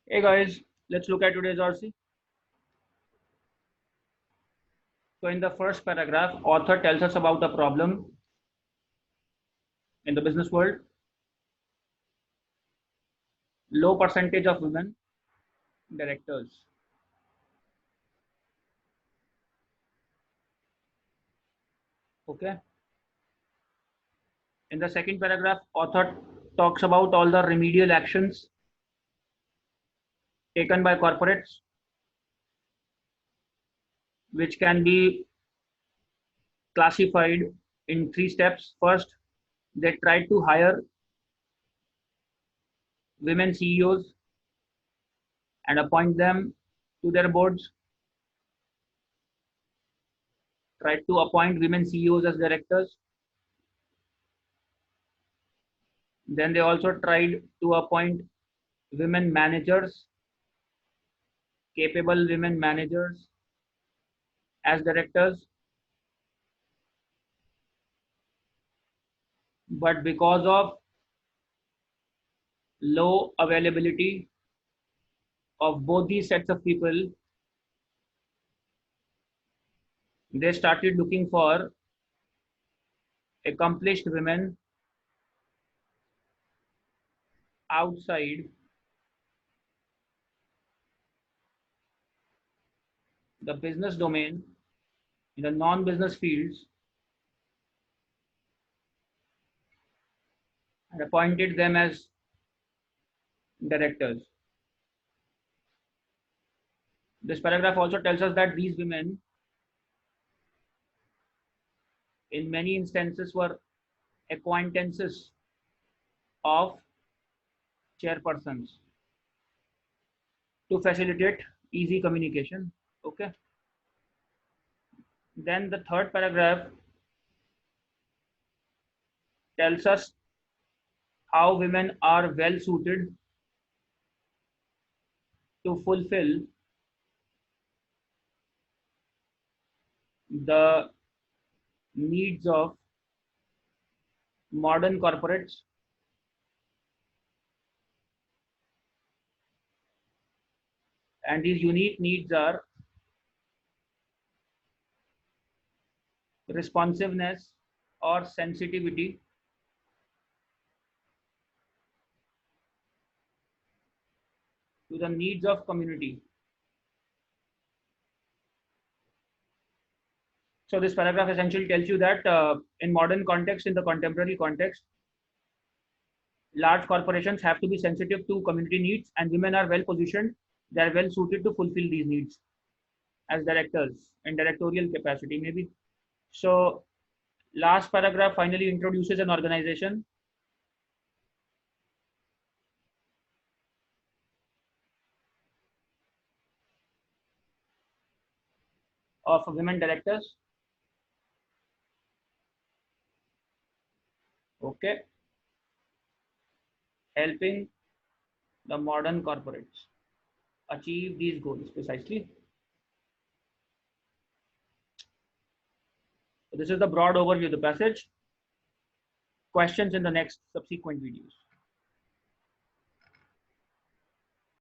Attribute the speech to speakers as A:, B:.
A: Hey guys, let's look at today's RC. So in the first paragraph, author tells us about a problem in the business world. Low percentage of women directors. Okay. In the second paragraph, author talks about all the remedial actions taken by corporates, which can be classified in 3 steps. First, they try to hire women CEOs and appoint them to their boards. Try to appoint women CEOs as directors. Then they also tried to appoint women managers, capable women managers as directors. But because of low availability of both these sets of people, they started looking for accomplished women outside the business domain, in the non-business fields, and appointed them as directors. This paragraph also tells us that these women, in many instances, were acquaintances of chairpersons to facilitate easy communication. Okay. Then the third paragraph tells us how women are well suited to fulfill the needs of modern corporates, and these unique needs are responsiveness or sensitivity to the needs of community. So this paragraph essentially tells you that in modern context, in the contemporary context, large corporations have to be sensitive to community needs, and women are well positioned. They are well suited to fulfill these needs as directors in directorial capacity, maybe. So last paragraph finally introduces an organization of women directors. Okay, helping the modern corporates achieve these goals precisely. So this is the broad overview of the passage. Questions in the next subsequent videos.